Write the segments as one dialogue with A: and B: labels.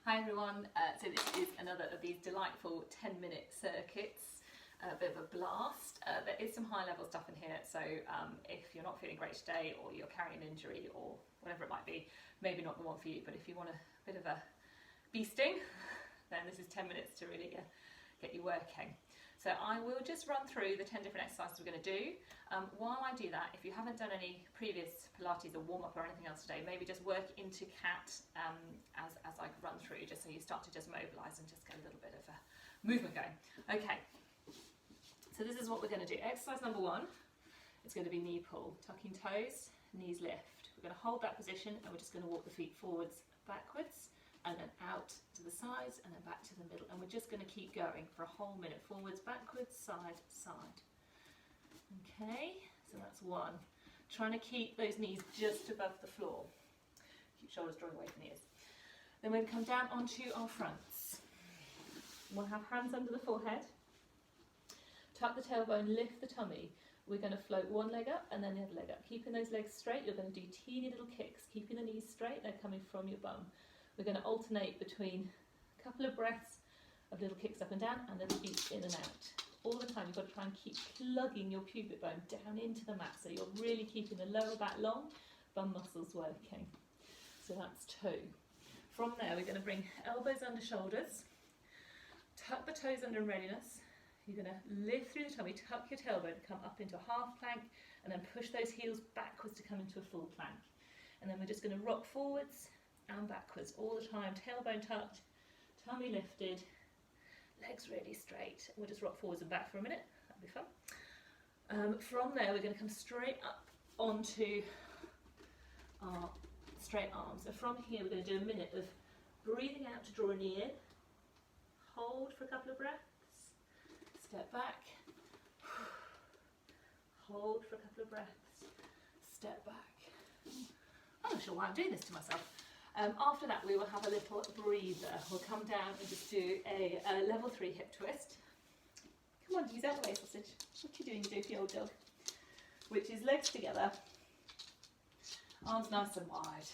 A: Hi everyone, so this is another of these delightful 10-minute circuits, a bit of a blast. There is some high level stuff in here, so if you're not feeling great today or you're carrying an injury or whatever it might be, maybe not the one for you, but if you want a bit of a beasting, then this is 10 minutes to really get you working. So I will just run through the 10 different exercises we're going to do. While I do that, if you haven't done any previous Pilates or warm-up or anything else today, maybe just work into cat as I run through, just so you start to just mobilise and just get a little bit of a movement going. Okay, so this is what we're going to do. Exercise number 1, it's going to be knee pull, tucking toes, knees lift. We're going to hold that position and we're just going to walk the feet forwards, backwards, and then out to the sides and then back to the middle, and we're just going to keep going for a whole minute, forwards, backwards, side, side. Okay, so that's 1. Trying to keep those knees just above the floor. Keep shoulders drawing away from the ears. Then we're going to come down onto our fronts. We'll have hands under the forehead, tuck the tailbone, lift the tummy. We're going to float one leg up and then the other leg up. Keeping those legs straight, you're going to do teeny little kicks, keeping the knees straight, they're coming from your bum. We're going to alternate between a couple of breaths of little kicks up and down and little beats in and out. All the time you've got to try and keep plugging your pubic bone down into the mat, so you're really keeping the lower back long, bum muscles working. So that's 2. From there we're going to bring elbows under shoulders, tuck the toes under in readiness. You're going to lift through the tummy, tuck your tailbone, come up into a half plank, and then push those heels backwards to come into a full plank. And then we're just going to rock forwards and backwards all the time, tailbone tucked, tummy lifted, legs really straight. We'll just rock forwards and back for a minute, that'll be fun. From there we're going to come straight up onto our straight arms. So from here we're going to do a minute of breathing out to draw a knee in, hold for a couple of breaths, step back, hold for a couple of breaths, step back. I'm not sure why I'm doing this to myself. After that we will have a little breather. We'll come down and just do a level 3 hip twist. Come on, use out the way, sausage. What are you doing, you doofy old dog? Which is legs together, arms nice and wide.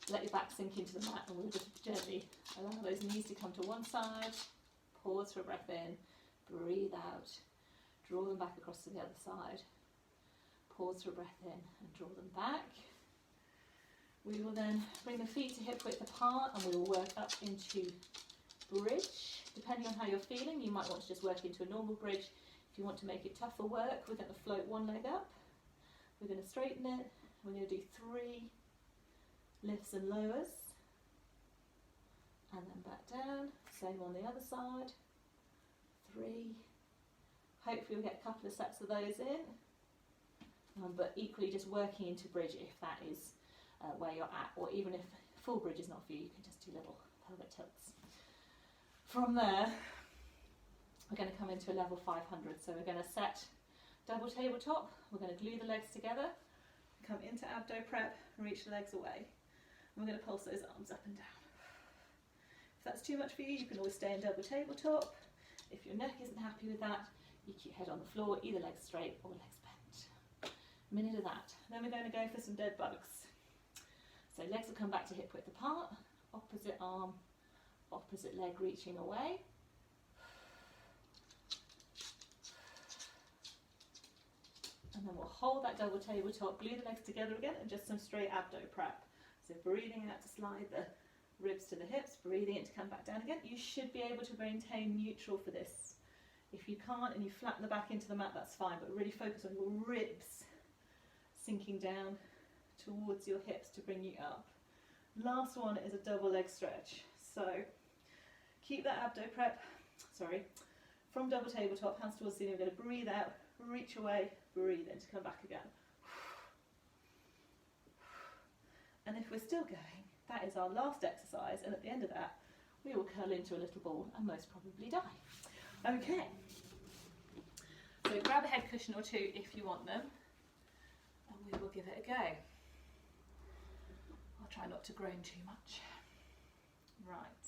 A: Let your back sink into the mat and we'll just gently allow those knees to come to one side. Pause for a breath in, breathe out, draw them back across to the other side. Pause for a breath in and draw them back. We will then bring the feet to hip width apart and we will work up into bridge. Depending on how you're feeling, you might want to just work into a normal bridge. If you want to make it tougher work, we're going to float one leg up. We're going to straighten it. We're going to do 3 lifts and lowers. And then back down. Same on the other side. 3. Hopefully we'll get a couple of sets of those in. But equally just working into bridge if that is where you're at, or even if full bridge is not for you, you can just do little pelvic tilts. From there, we're going to come into a level 500. So we're going to set double tabletop. We're going to glue the legs together, come into abdo prep, reach the legs away. And we're going to pulse those arms up and down. If that's too much for you, you can always stay in double tabletop. If your neck isn't happy with that, you keep your head on the floor, either legs straight or legs bent. A minute of that. Then we're going to go for some dead bugs. So legs will come back to hip width apart, opposite arm, opposite leg reaching away. And then we'll hold that double tabletop, glue the legs together again, and just some straight abdo prep. So breathing out to slide the ribs to the hips, breathing in to come back down again. You should be able to maintain neutral for this. If you can't and you flatten the back into the mat, that's fine, but really focus on your ribs sinking down towards your hips to bring you up. Last one is a double leg stretch. So keep that abdo prep, from double tabletop, hands towards the ceiling. We're going to breathe out, reach away, breathe in to come back again. And if we're still going, that is our last exercise, and at the end of that we will curl into a little ball and most probably die. Okay, so grab a head cushion or 2 if you want them, and we will give it a go. I'll try not to groan too much. Right,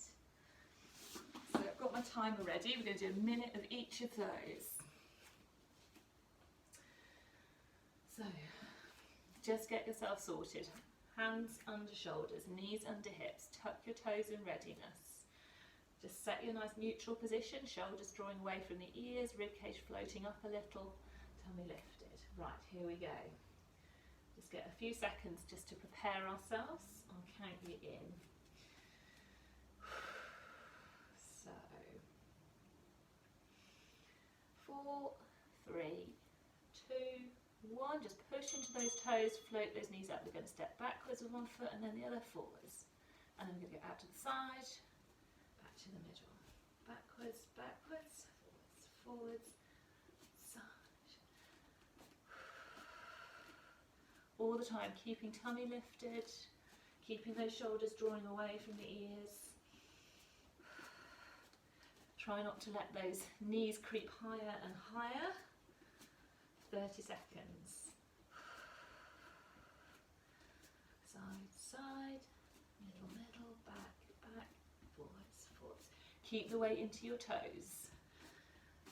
A: so I've got my timer ready. We're going to do a minute of each of those. So just get yourself sorted. Hands under shoulders, knees under hips, tuck your toes in readiness. Just set your nice neutral position, shoulders drawing away from the ears, ribcage floating up a little, tummy lifted. Right, here we go. Just get a few seconds just to prepare ourselves. I'll count you in. So, 4, 3, 2, 1. Just push into those toes, float those knees up. We're going to step backwards with one foot and then the other forwards. And then we're going to go out to the side, back to the middle. Backwards, backwards, forwards, forwards, side. All the time, keeping tummy lifted, keeping those shoulders drawing away from the ears. Try not to let those knees creep higher and higher. 30 seconds. Side, side, middle, middle, back, back, forwards, forwards. Keep the weight into your toes.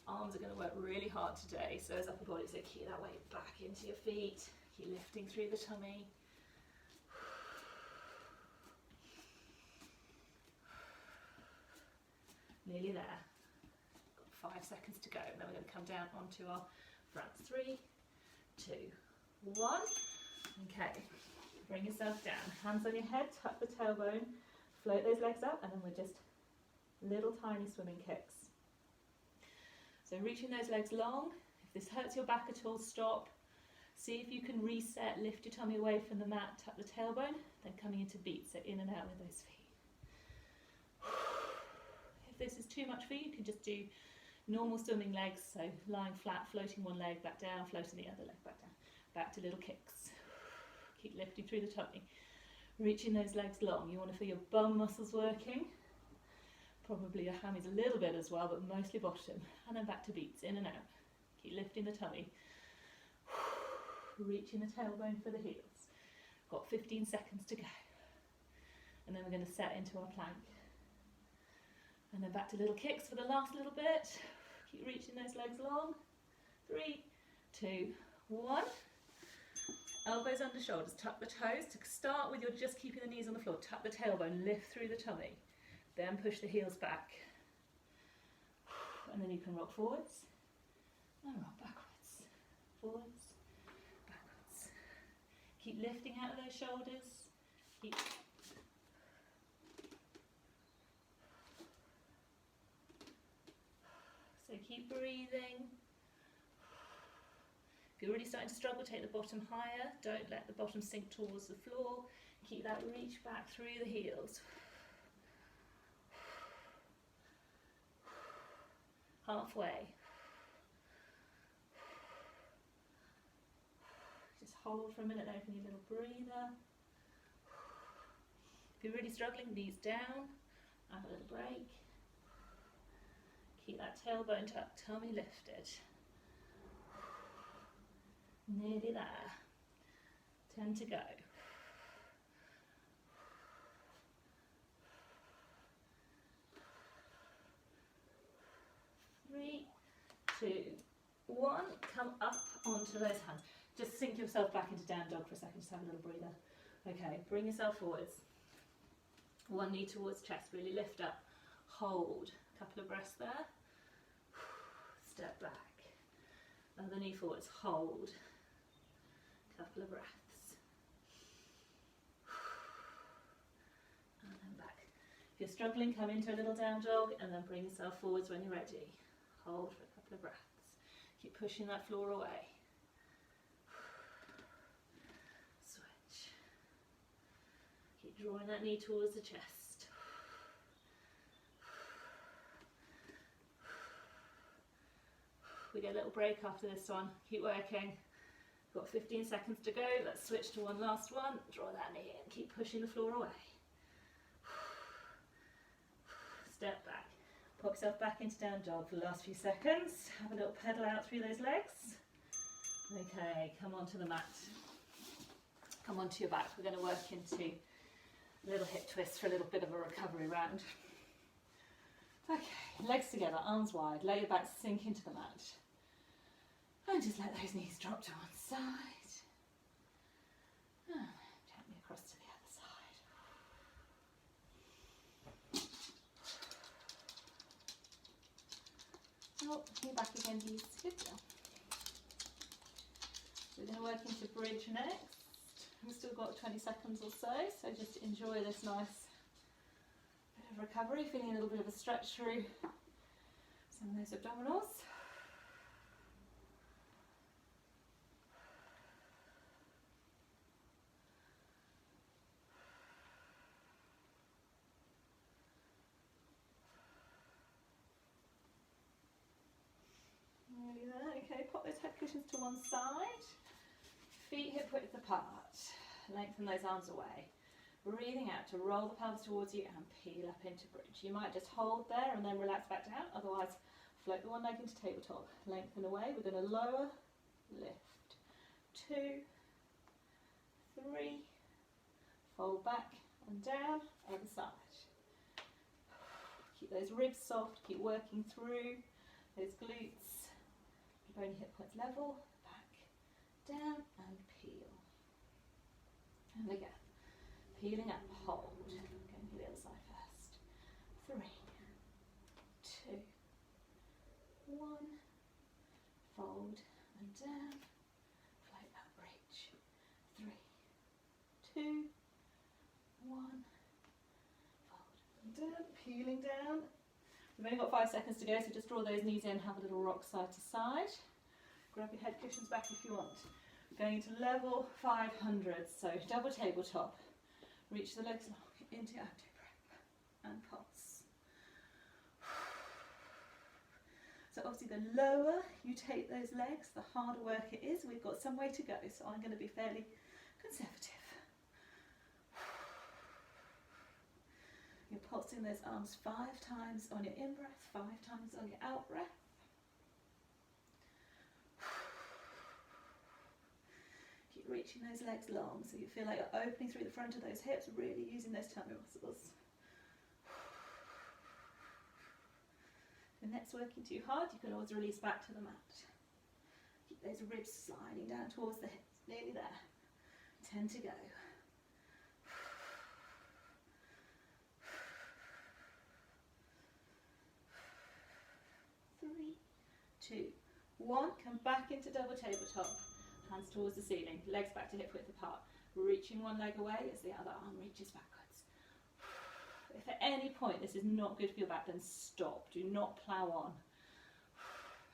A: Arms are going to work really hard today, so as upper body, so keep that weight back into your feet. Keep lifting through the tummy. Nearly there. Got 5 seconds to go, and then we're going to come down onto our fronts. 3, 2, 1. Okay, bring yourself down. Hands on your head, tuck the tailbone, float those legs up, and then we're just little tiny swimming kicks. So reaching those legs long. If this hurts your back at all, stop. See if you can reset, lift your tummy away from the mat, tuck the tailbone, then coming into beats, so in and out with those feet. If this is too much for you, you can just do normal swimming legs, so lying flat, floating one leg back down, floating the other leg back down. Back to little kicks. Keep lifting through the tummy. Reaching those legs long. You want to feel your bum muscles working. Probably your hammies a little bit as well, but mostly bottom. And then back to beats, in and out. Keep lifting the tummy. Reaching the tailbone for the heels. Got 15 seconds to go. And then we're going to set into our plank. And then back to little kicks for the last little bit. Keep reaching those legs long. 3, 2, 1. Elbows under shoulders, tuck the toes. To start with, you're just keeping the knees on the floor. Tuck the tailbone, lift through the tummy. Then push the heels back. And then you can rock forwards and rock backwards. Forwards, backwards. Keep lifting out of those shoulders. So keep breathing. If you're really starting to struggle, take the bottom higher. Don't let the bottom sink towards the floor. Keep that reach back through the heels. Halfway. Just hold for a minute, open your little breather. If you're really struggling, knees down, have a little break. Keep that tailbone tucked, tummy lifted. Nearly there. 10 to go. 3, 2, 1. Come up onto those hands. Just sink yourself back into down dog for a second. Just have a little breather. Okay, bring yourself forwards. One knee towards chest. Really lift up. Hold. A couple of breaths there. Step back. Other knee forwards. Hold. Couple of breaths. And then back. If you're struggling, come into a little down dog and then bring yourself forwards when you're ready. Hold for a couple of breaths. Keep pushing that floor away. Switch. Keep drawing that knee towards the chest. We get a little break after this one. Keep working. Got 15 seconds to go. Let's switch to one last one. Draw that knee in. Keep pushing the floor away. Step back. Pop yourself back into down dog for the last few seconds. Have a little pedal out through those legs. Okay, come onto the mat. Come onto your back. We're going to work into a little hip twist for a little bit of a recovery round. Okay, legs together, arms wide. Lay your back, sink into the mat. And just let those knees drop to one side. And gently across to Handies. Good girl. We're going to work into bridge next. We've still got 20 seconds or so, so just enjoy this nice bit of recovery, feeling a little bit of a stretch through some of those abdominals. Nearly there. Okay, pop those head cushions to one side. Feet hip width apart. Lengthen those arms away. Breathing out to roll the pelvis towards you and peel up into bridge. You might just hold there and then relax back down. Otherwise, float the one leg into tabletop. Lengthen away. We're going to lower, lift. 2, 3. Fold back and down. Other side. Keep those ribs soft. Keep working through those glutes. Keep only hip points level. Back, down and peel. And again. Peeling up, hold. Going to the other side first. 3, 2, 1. Fold and down. Float that bridge. 3, 2, 1. Fold and down. Peeling down. We've only got 5 seconds to go, so just draw those knees in, have a little rock side to side. Grab your head cushions back if you want. Going to level 500, so double tabletop. Reach the legs long into your abdo prep and pulse. So obviously the lower you take those legs, the harder work it is. We've got some way to go, so I'm going to be fairly conservative. You're pulsing those arms 5 times on your in-breath, 5 times on your out-breath. Reaching those legs long so you feel like you're opening through the front of those hips, really using those tummy muscles. If the neck's working too hard, you can always release back to the mat. Keep those ribs sliding down towards the hips, nearly there. 10 to go. Three, 2, 1. Come back into double tabletop. Hands towards the ceiling, legs back to hip width apart. Reaching one leg away as the other arm reaches backwards. If at any point this is not good for your back, then stop. Do not plough on.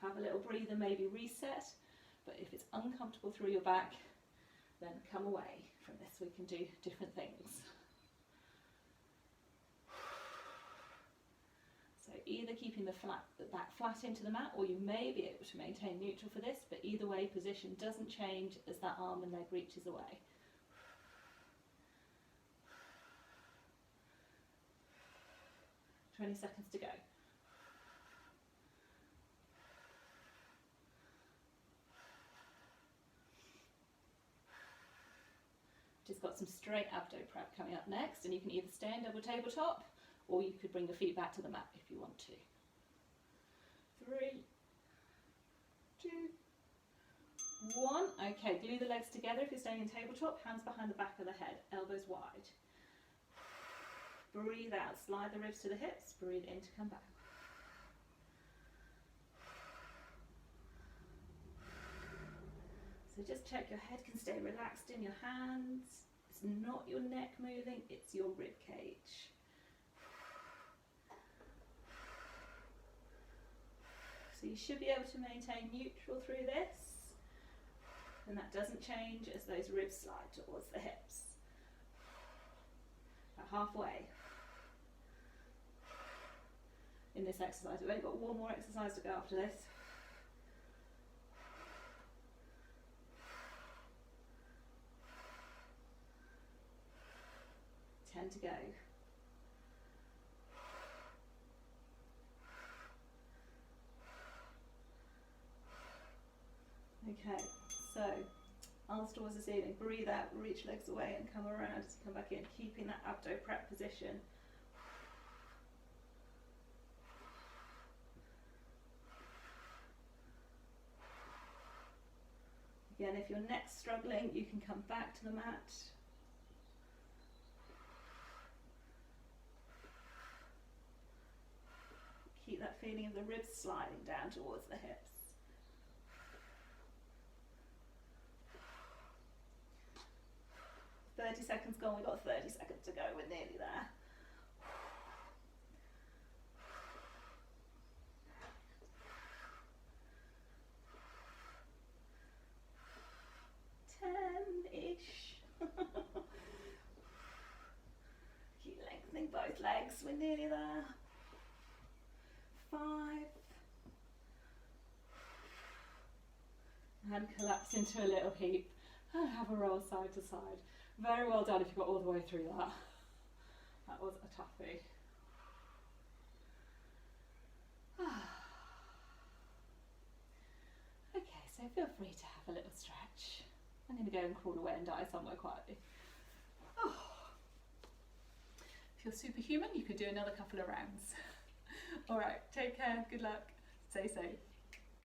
A: Have a little breather, maybe reset. But if it's uncomfortable through your back, then come away from this. We can do different things. So either keeping the back flat into the mat, or you may be able to maintain neutral for this, but either way, position doesn't change as that arm and leg reaches away. "20 seconds to go. Just got some straight abdo prep coming up next, and you can either stay in double tabletop, or you could bring your feet back to the mat if you want to. 3, 2, 1. Okay, glue the legs together if you're staying in tabletop, hands behind the back of the head, elbows wide. Breathe out, slide the ribs to the hips, breathe in to come back. So just check your head can stay relaxed in your hands. It's not your neck moving, it's your rib cage. So you should be able to maintain neutral through this, and that doesn't change as those ribs slide towards the hips. About halfway in this exercise. We've only got one more exercise to go after this. To go. Okay, so arms towards the ceiling, breathe out, reach legs away and come around as you come back in, keeping that abdo prep position. Again, if your neck's struggling, you can come back to the mat. Keep that feeling of the ribs sliding down towards the hips. 30 seconds gone, we've got 30 seconds to go, we're nearly there. 10-ish. Keep lengthening both legs, we're nearly there. 5. And collapse into a little heap and have a roll side to side. Very well done if you got all the way through that. That was a toughie. Okay, so feel free to have a little stretch. I'm going to go and crawl away and die somewhere quietly. If you're superhuman, you could do another couple of rounds. All right, take care, good luck, stay safe.